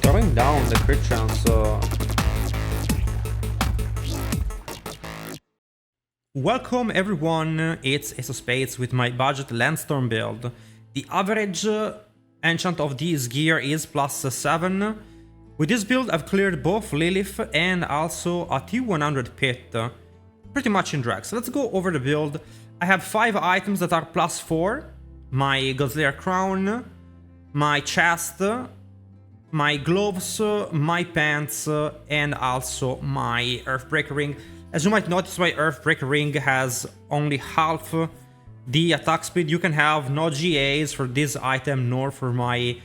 throwing down the crit chance. Welcome everyone, it's Ace of Spades with my budget Landstorm build. The average enchant of this gear is +7. With this build I've cleared both Lilith and also a T100 pit, pretty much in drag. So let's go over the build. I have 5 items that are +4. My Godslayer crown, my chest, my gloves, my pants, and also my Earthbreaker ring. As you might notice, my Earthbreaker ring has only half the attack speed. You can have no GAs for this item nor for my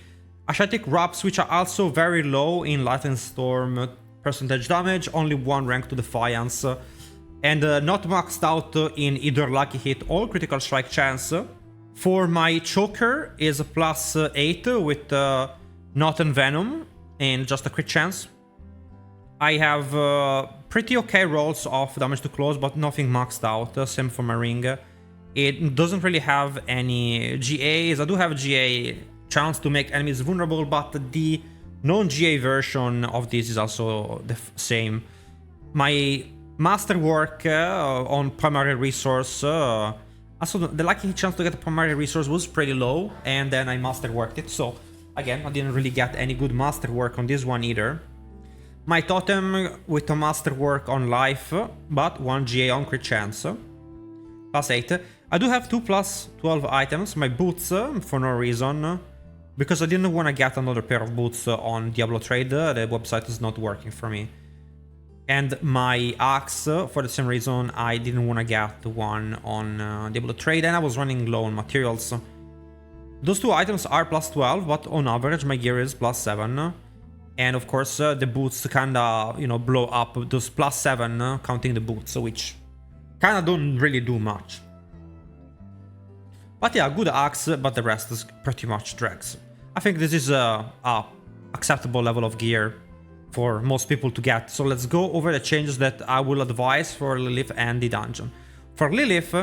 Ascetic Wraps, which are also very low in Lightning Storm percentage damage, only 1 rank to Defiance, and not maxed out in either Lucky Hit or Critical Strike chance. For my Choker is a +8 with Knot and Venom and just a crit chance. I have pretty okay rolls of damage to close, but nothing maxed out. Same for my ring. It doesn't really have any GAs. I do have a GA chance to make enemies vulnerable, but the non-GA version of this is also the same. My masterwork on primary resource, also the lucky chance to get a primary resource was pretty low, and then I masterworked it. So again, I didn't really get any good masterwork on this one either. My totem with a masterwork on life, but 1 GA on crit chance, +8. I do have 2 +12 items. My boots, for no reason, because I didn't want to get another pair of boots on Diablo trade. The website is not working for me. And my axe, for the same reason, I didn't want to get one on Diablo trade, and I was running low on materials. Those 2 items are +12, but on average my gear is +7. And of course the boots kinda, blow up those +7, counting the boots, which kinda don't really do much. But yeah, good axe, but the rest is pretty much drags. I think this is a acceptable level of gear for most people to get. So let's go over the changes that I will advise for Lilith and the dungeon. For Lilith,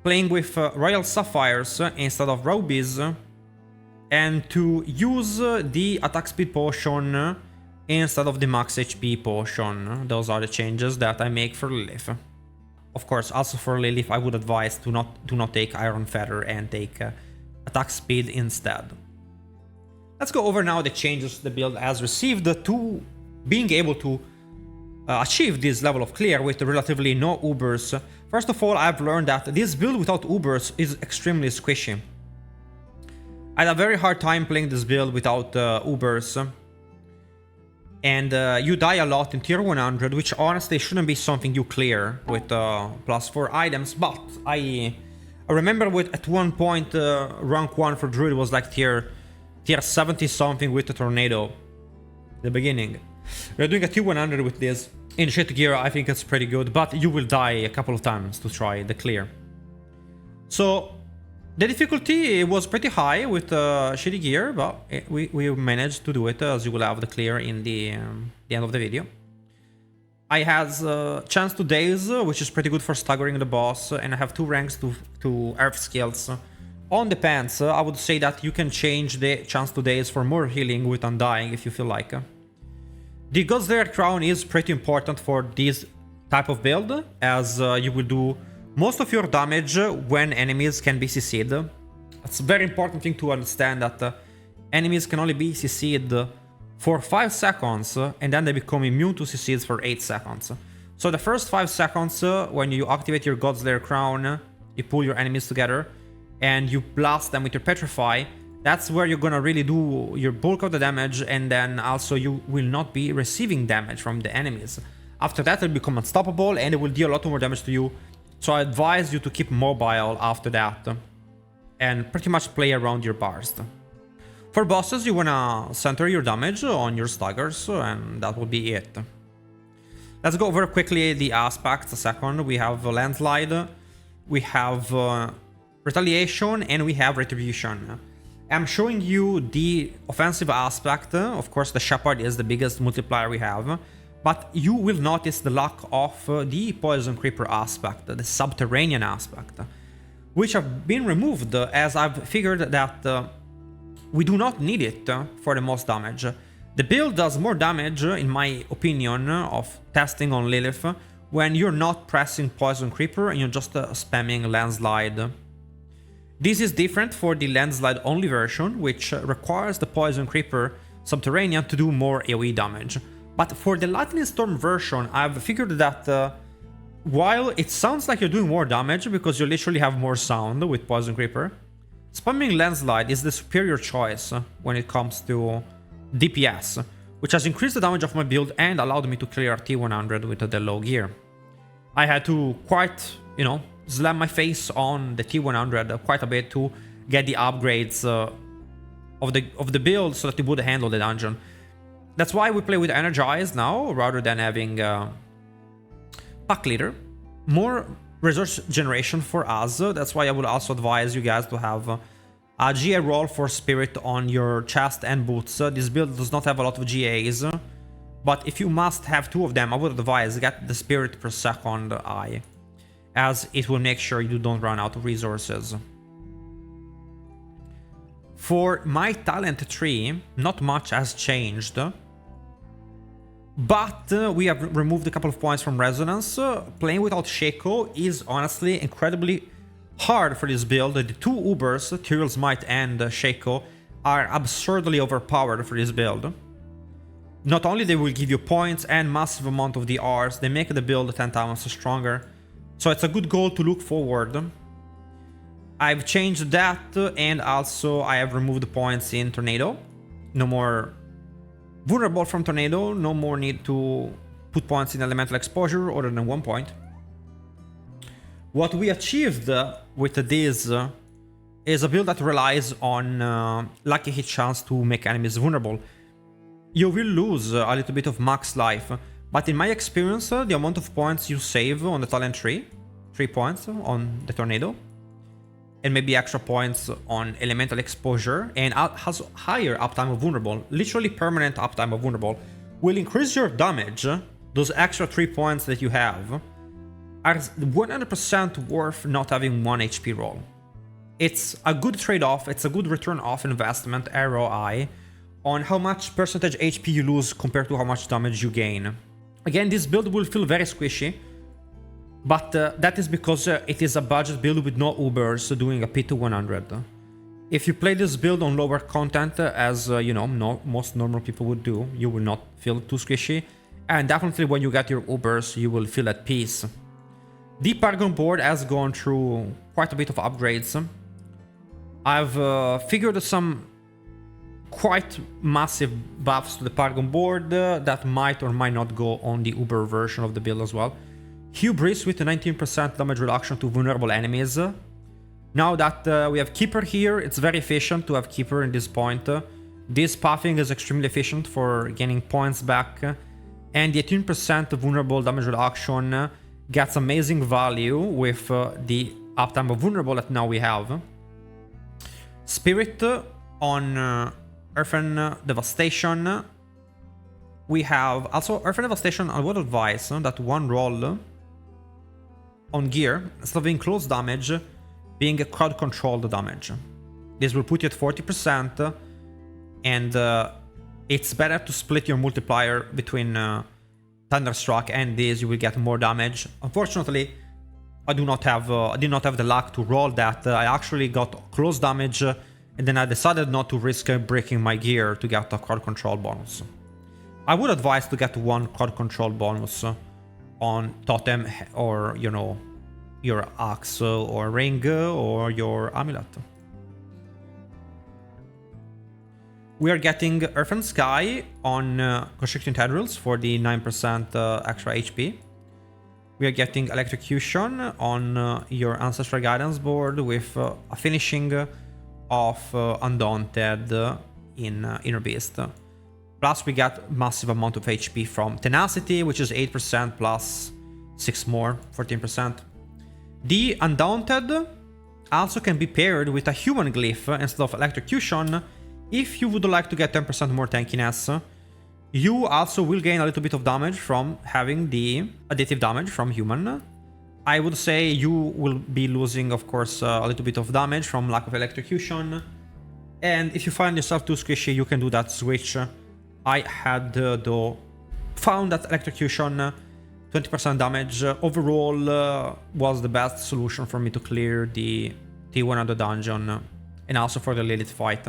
playing with Royal Sapphires instead of Rubies, and to use the attack speed potion instead of the max HP potion. Those are the changes that I make for Lilith. Of course, also for Lilith, I would advise to not take Iron Feather and take attack speed instead. Let's go over now the changes the build has received to being able to achieve this level of clear with relatively no Ubers. First of all, I've learned that this build without Ubers is extremely squishy. I had a very hard time playing this build without Ubers. And you die a lot in tier 100, which honestly shouldn't be something you clear with +4 items. But I remember at one point rank 1 for Druid was like tier 70 something with the Tornado at the beginning. We're doing a tier 100 with this. In shit gear I think it's pretty good, but you will die a couple of times to try the clear. So the difficulty was pretty high with shitty gear, but we managed to do it, as you will have the clear in the end of the video. I had chance to daze, which is pretty good for staggering the boss, and I have 2 ranks to earth skills. On the pants, I would say that you can change the chance to daze for more healing with undying if you feel like. The Godslayer crown is pretty important for this type of build, as you will do most of your damage when enemies can be CC'd. It's a very important thing to understand that enemies can only be CC'd for 5 seconds and then they become immune to CCs for 8 seconds. So the first 5 seconds, when you activate your Godslayer crown, you pull your enemies together and you blast them with your Petrify. That's where you're gonna really do your bulk of the damage, and then also you will not be receiving damage from the enemies. After that, they'll become unstoppable and it will deal a lot more damage to you. So I advise you to keep mobile after that and pretty much play around your burst. For bosses, you wanna center your damage on your staggers, and that will be it. Let's go over quickly the aspects a second. We have Landslide, we have Retaliation, and we have Retribution. I'm showing you the offensive aspect. Of course, the Shepherd is the biggest multiplier we have. But you will notice the lack of the Poison Creeper aspect, the Subterranean aspect, which have been removed as I've figured that we do not need it for the most damage. The build does more damage, in my opinion, of testing on Lilith when you're not pressing Poison Creeper and you're just spamming Landslide. This is different for the Landslide only version, which requires the Poison Creeper Subterranean to do more AoE damage. But for the Lightning Storm version, I've figured that while it sounds like you're doing more damage because you literally have more sound with Poison Creeper, spamming Landslide is the superior choice when it comes to DPS, which has increased the damage of my build and allowed me to clear T100 with the low gear. I had to quite, slam my face on the T100 quite a bit to get the upgrades of the build so that it would handle the dungeon. That's why we play with Energize now rather than having Pack Leader. More resource generation for us. That's why I would also advise you guys to have a GA roll for Spirit on your chest and boots. This build does not have a lot of GAs, but if you must have 2 of them, I would advise get the Spirit per second eye, as it will make sure you don't run out of resources. For my talent tree, not much has changed, but we have removed a couple of points from Resonance. Playing without Shaco is honestly incredibly hard for this build. The 2 Ubers, Tyrell's Might and Shaco, are absurdly overpowered for this build. Not only they will give you points and massive amount of DRs, they make the build 10 times stronger. So it's a good goal to look forward. I've changed that, and also I have removed the points in Tornado. No more vulnerable from Tornado, no more need to put points in Elemental Exposure other than 1 point. What we achieved with this is a build that relies on lucky hit chance to make enemies vulnerable. You will lose a little bit of max life, but in my experience, the amount of points you save on the talent tree, 3 points on the Tornado, and maybe extra points on Elemental Exposure, and has higher uptime of Vulnerable, literally permanent uptime of Vulnerable, will increase your damage. Those extra 3 points that you have are 100% worth not having 1 HP roll. It's a good trade-off, it's a good return of investment, ROI, on how much percentage HP you lose compared to how much damage you gain. Again, this build will feel very squishy, but that is because it is a budget build with no Ubers doing a P2 If you play this build on lower content, as most normal people would do, you will not feel too squishy, and definitely when you get your Ubers, you will feel at peace. The Paragon board has gone through quite a bit of upgrades. I've figured some quite massive buffs to the Paragon board that might or might not go on the Uber version of the build as well. Hubris with a 19% damage reduction to vulnerable enemies. Now that we have Keeper here, it's very efficient to have Keeper in this point. This pathing is extremely efficient for gaining points back, and the 18% vulnerable damage reduction gets amazing value with the uptime of vulnerable that now we have. Spirit on Earthen Devastation. We have also Earthen Devastation. I would advise that 1 roll on gear, instead of being close damage, being a crowd controlled damage. This will put you at 40%, and it's better to split your multiplier between Thunderstruck and this. You will get more damage. Unfortunately, I did not have the luck to roll that. I actually got close damage, and then I decided not to risk breaking my gear to get a crowd control bonus. I would advise to get 1 crowd control bonus on Totem, or your Axe or Ring or your Amulet. We are getting Earth and Sky on Constricting Tendrils for the 9% extra HP. We are getting Electrocution on your Ancestral Guidance board with a finishing of Undaunted in Inner Beast. Plus we got massive amount of HP from Tenacity, which is 8% plus 6 more, 14%. The Undaunted also can be paired with a Human Glyph instead of Electrocution. If you would like to get 10% more tankiness, you also will gain a little bit of damage from having the additive damage from Human. I would say you will be losing, of course, a little bit of damage from lack of Electrocution. And if you find yourself too squishy, you can do that switch I had though found that electrocution 20% damage overall was the best solution for me to clear the T1 of the dungeon and also for the Lilith fight.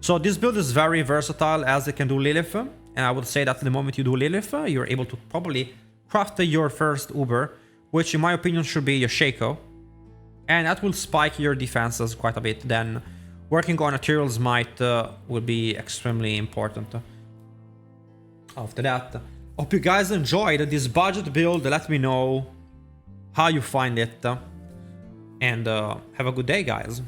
So this build is very versatile as it can do Lilith, and I would say that the moment you do Lilith, you're able to probably craft your first Uber, which in my opinion should be your Shaco, and that will spike your defenses quite a bit. Then working on Ethereal's Might will be extremely important. After that, hope you guys enjoyed this budget build. Let me know how you find it, and have a good day, guys.